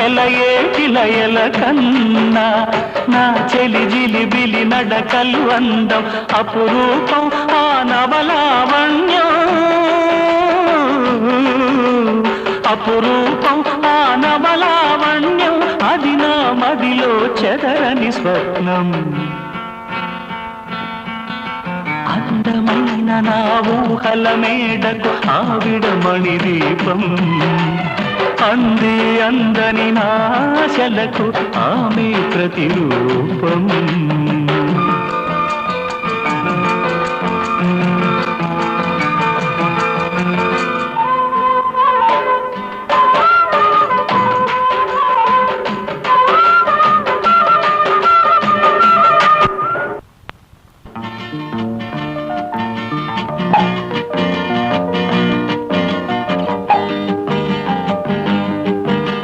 సెలయేటి లయల కన్నా నా చెలి జిలిబిలి నడకలు అందం అపురూపం ఆ నవలావణ్యం అపురూపం ఆ నవలావణ్యం అది నా మదిలో చెదరని స్వప్నం అందమైన నా ఊహల మేడకు ఆవిడమణి దీపం అంది అందని నాశలకు ఆమె ప్రతిరూపం